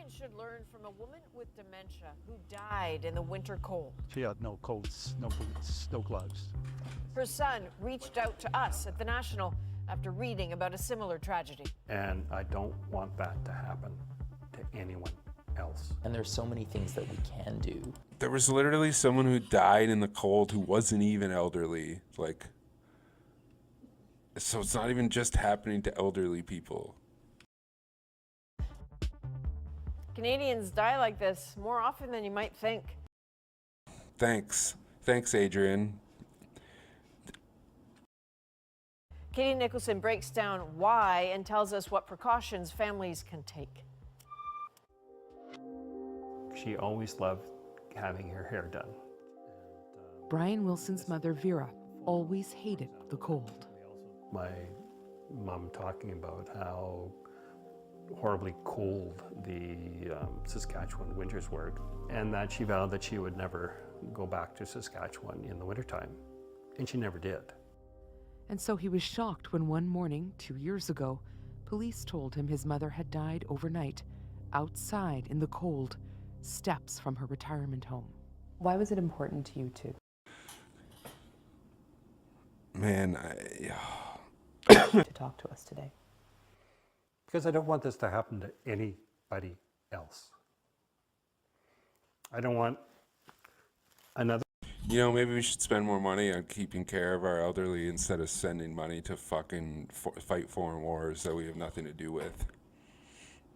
Canadians should learn from a woman with dementia who died in the winter cold. She had no coats, no boots, no gloves. Her son reached out to us at the National after reading about a similar tragedy. And I don't want that to happen to anyone else. And there's so many things that we can do. There was literally someone who died in the cold who wasn't even elderly. Like, so it's not even just happening to elderly people. Canadians die like this more often than you might think. Thanks, Adrian. Katie Nicholson breaks down why and tells us what precautions families can take. She always loved having her hair done. Brian Wilson's mother, Vera, always hated the cold. My mom talking about how horribly cold the Saskatchewan winters were, and that she vowed that she would never go back to Saskatchewan in the wintertime, and she never did. And so he was shocked when one morning, 2 years ago, police told him his mother had died overnight, outside in the cold, steps from her retirement home. Why was it important to you two? Man, To talk to us today. Because I don't want this to happen to anybody else. I don't want another. You know, maybe we should spend more money on keeping care of our elderly instead of sending money to fucking fight foreign wars that we have nothing to do with.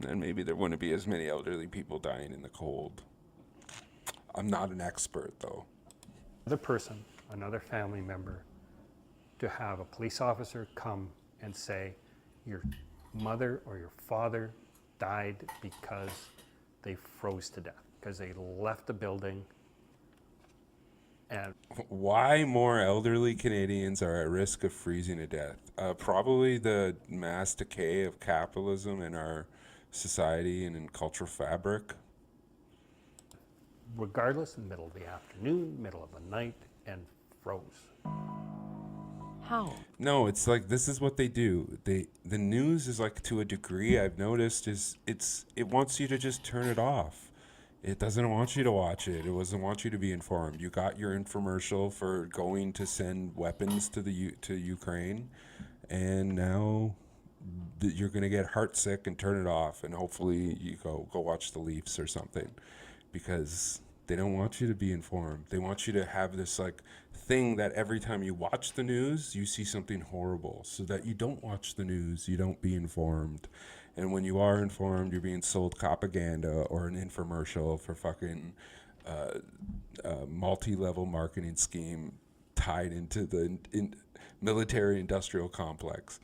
And maybe there wouldn't be as many elderly people dying in the cold. I'm not an expert, though. Another person, another family member, to have a police officer come and say, your mother or your father died because they froze to death, because they left the building. And why more elderly Canadians are at risk of freezing to death? Probably the mass decay of capitalism in our society and in cultural fabric. Regardless, in the middle of the afternoon, middle of the night, and froze. How? No, it's like this is what they do. The news is like, to a degree I've noticed, is it wants you to just turn it off. It doesn't want you to watch it. It doesn't want you to be informed. You got your infomercial for going to send weapons to to Ukraine, and now you're gonna get heartsick and turn it off, and hopefully you go watch the Leafs or something, because they don't want you to be informed. They want you to have this like thing that every time you watch the news, you see something horrible, so that you don't watch the news, you don't be informed. And when you are informed, you're being sold propaganda or an infomercial for fucking multi-level marketing scheme tied into the military-industrial complex.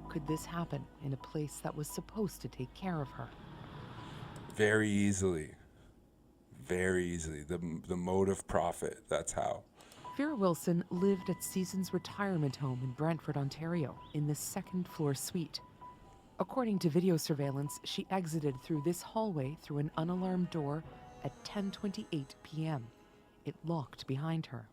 Could this happen in a place that was supposed to take care of her? Very easily. Very easily. The mode of profit, that's how. Vera Wilson lived at Seasons Retirement Home in Brantford, Ontario, in the second-floor suite. According to video surveillance, she exited through this hallway through an unalarmed door at 10:28 p.m. It locked behind her.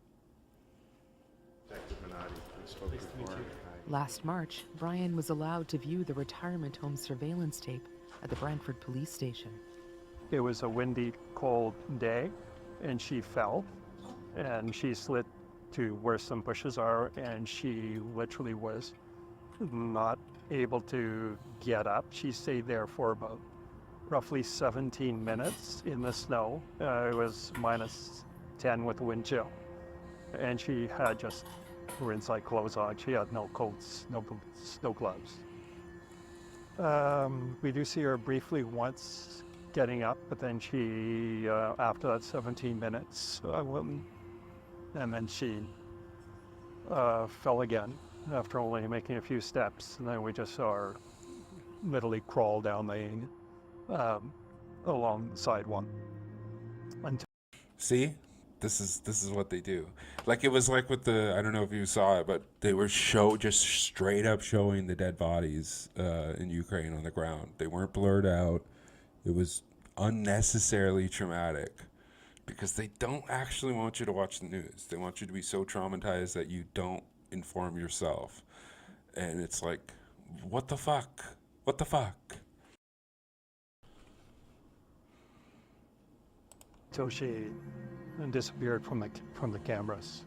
Last March, Brian was allowed to view the retirement home surveillance tape at the Brantford police station. It was a windy, cold day, and she fell, and she slid to where some bushes are, and she literally was not able to get up. She stayed there for about roughly 17 minutes in the snow. It was -10 with the wind chill, and she had just her inside clothes on. She had no coats, no boots, no gloves. We do see her briefly once getting up, but then she, after that 17 minutes, and then she fell again after only making a few steps, and then we just saw her literally crawl down the along the sidewalk. See? This is what they do. Like, it was like with the, I don't know if you saw it, but they were just straight up showing the dead bodies in Ukraine on the ground. They weren't blurred out. It was unnecessarily traumatic, because they don't actually want you to watch the news. They want you to be so traumatized that you don't inform yourself. And it's like, what the fuck? What the fuck? until she disappeared from the cameras.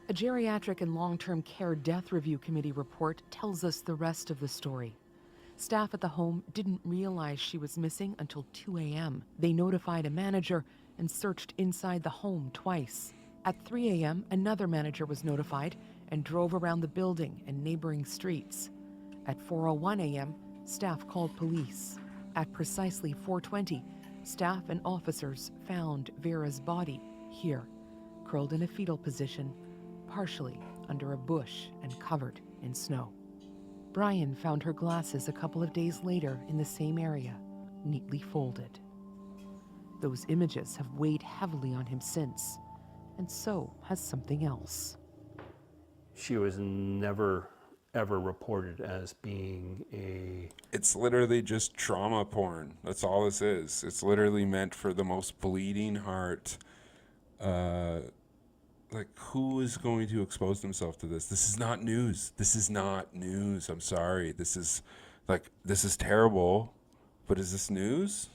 A geriatric and long-term care death review committee report tells us the rest of the story. Staff at the home didn't realize she was missing until 2 a.m. They notified a manager and searched inside the home twice. At 3 a.m., another manager was notified and drove around the building and neighboring streets. At 4:01 a.m., staff called police. At precisely 4:20, staff and officers found Vera's body here, curled in a fetal position, partially under a bush and covered in snow. Brian found her glasses a couple of days later in the same area, neatly folded. Those images have weighed heavily on him since, and so has something else. She was never, ever reported as being a... It's literally just trauma porn. That's all this is. It's literally meant for the most bleeding heart. Like, who is going to expose themselves to this? This is not news. This is not news. I'm sorry. This is terrible. But is this news?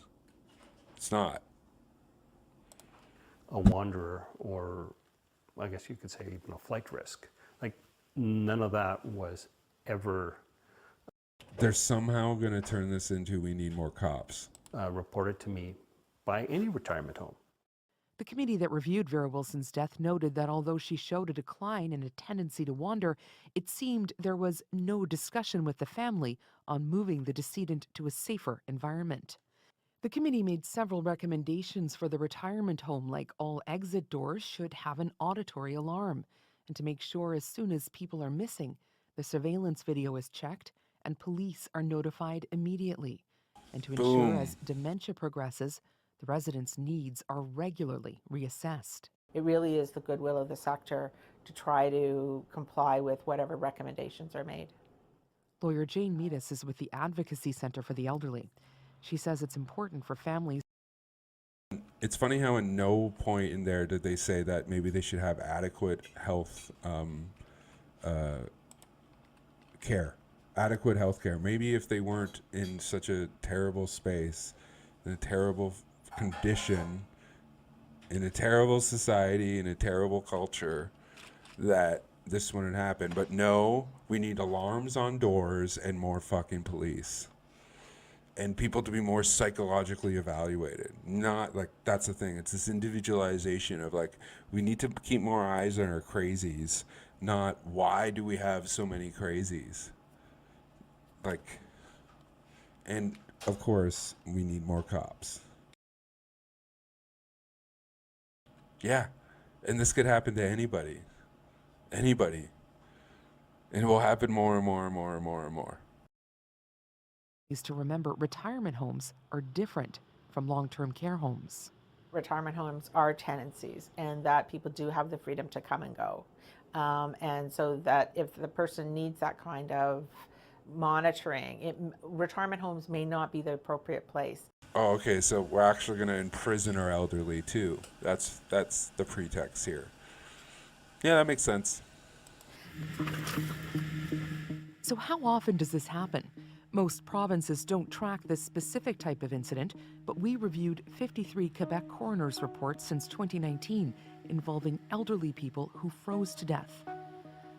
It's not. a wanderer, or I guess you could say even a flight risk. Like, none of that was ever They're somehow going to turn this into we need more cops. reported to me by any retirement home. The committee that reviewed Vera Wilson's death noted that although she showed a decline in a tendency to wander, it seemed there was no discussion with the family on moving the decedent to a safer environment. The committee made several recommendations for the retirement home, like all exit doors should have an auditory alarm, and to make sure as soon as people are missing, the surveillance video is checked and police are notified immediately, and to ensure Boom. as dementia progresses, the residents' needs are regularly reassessed. It really is the goodwill of the sector to try to comply with whatever recommendations are made. Lawyer Jane Meadis is with the Advocacy Center for the Elderly. She says it's important for families. It's funny how at no point in there did they say that maybe they should have adequate health care. Adequate health care. Maybe if they weren't in such a terrible space, in a terrible condition, in a terrible society, in a terrible culture, that this wouldn't happen. But no, we need alarms on doors and more fucking police. And people to be more psychologically evaluated. Not like, that's the thing. It's this individualization of like, we need to keep more eyes on our crazies, not why do we have so many crazies? Like, and of course, we need more cops. Yeah, and this could happen to anybody. Anybody. And it will happen more and more and more and more and more. Is to remember retirement homes are different from long-term care homes. Retirement homes are tenancies, and that people do have the freedom to come and go. And so that if the person needs that kind of monitoring, retirement homes may not be the appropriate place. Oh, okay, so we're actually going to imprison our elderly too. That's the pretext here. Yeah, that makes sense. So how often does this happen? Most provinces don't track this specific type of incident, but we reviewed 53 Quebec coroners' reports since 2019 involving elderly people who froze to death.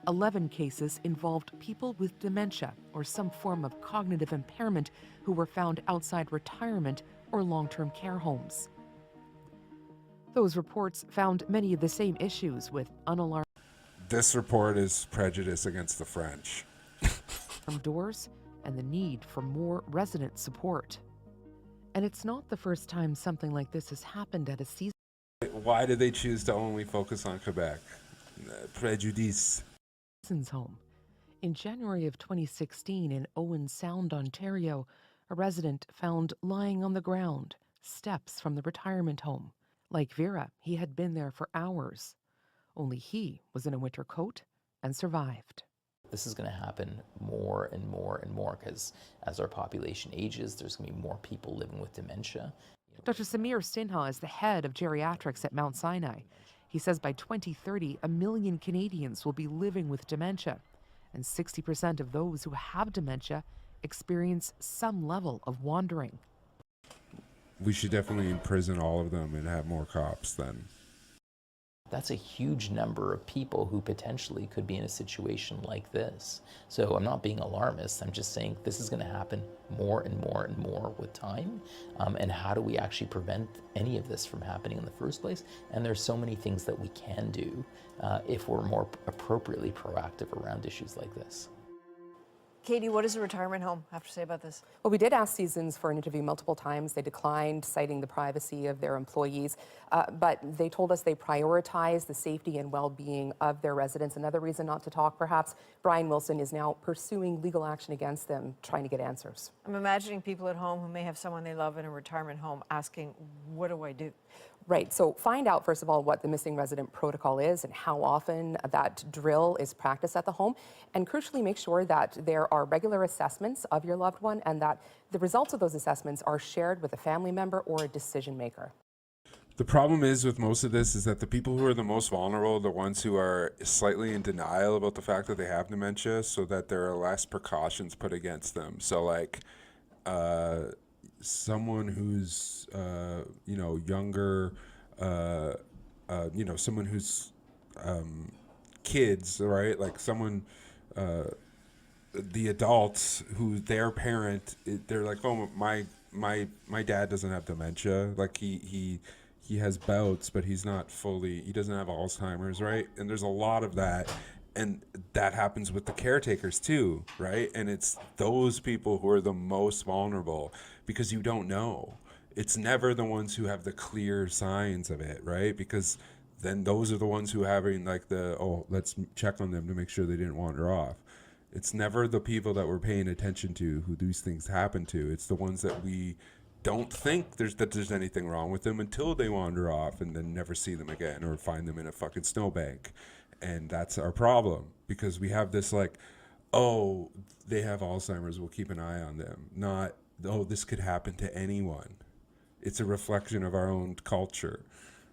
11 cases involved people with dementia or some form of cognitive impairment who were found outside retirement or long-term care homes. Those reports found many of the same issues with unalarmed This report is prejudice against the French. doors and the need for more resident support. And it's not the first time something like this has happened at a Why did they choose to only focus on Quebec? Prejudice. season's home. In January of 2016 in Owen Sound, Ontario, a resident found lying on the ground, steps from the retirement home. Like Vera, he had been there for hours. Only he was in a winter coat and survived. This is going to happen more and more and more because as our population ages, there's going to be more people living with dementia. Dr. Samir Sinha is the head of geriatrics at Mount Sinai. He says by 2030, 1 million Canadians will be living with dementia, and 60% of those who have dementia experience some level of wandering. we should definitely imprison all of them and have more cops then. That's a huge number of people who potentially could be in a situation like this. So I'm not being alarmist. I'm just saying this is going to happen more and more and more with time. And how do we actually prevent any of this from happening in the first place? And there's so many things that we can do if we're more appropriately proactive around issues like this. Katie, what does a retirement home have to say about this? Well, we did ask Seasons for an interview multiple times. They declined, citing the privacy of their employees. But they told us they prioritize the safety and well-being of their residents. Another reason not to talk, perhaps, Brian Wilson is now pursuing legal action against them, trying to get answers. I'm imagining people at home who may have someone they love in a retirement home asking, what do I do? Right, so find out, first of all, what the missing resident protocol is and how often that drill is practiced at the home. And crucially, make sure that there are regular assessments of your loved one and that the results of those assessments are shared with a family member or a decision maker. The problem is with most of this is that the people who are the most vulnerable are the ones who are slightly in denial about the fact that they have dementia, so that there are less precautions put against them. So like someone who's younger, someone who's kids, right? Like someone, the adults who their parent, they're like, oh, my dad doesn't have dementia. Like he has bouts, but he doesn't have Alzheimer's, right? And there's a lot of that. And that happens with the caretakers too, right? And it's those people who are the most vulnerable because you don't know. It's never the ones who have the clear signs of it, right? Because then those are the ones who having like let's check on them to make sure they didn't wander off. It's never the people that we're paying attention to who these things happen to. It's the ones that we don't think there's anything wrong with them until they wander off and then never see them again or find them in a fucking snowbank. And that's our problem because we have this like, oh, they have Alzheimer's, we'll keep an eye on them. Not, oh, this could happen to anyone. It's a reflection of our own culture,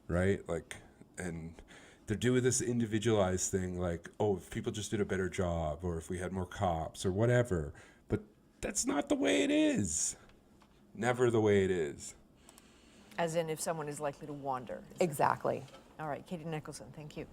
right? Like, and they're doing this individualized thing like, oh, if people just did a better job or if we had more cops or whatever. But that's not the way it is. Never the way it is. As in if someone is likely to wander. Exactly. All right, Katie Nicholson, thank you.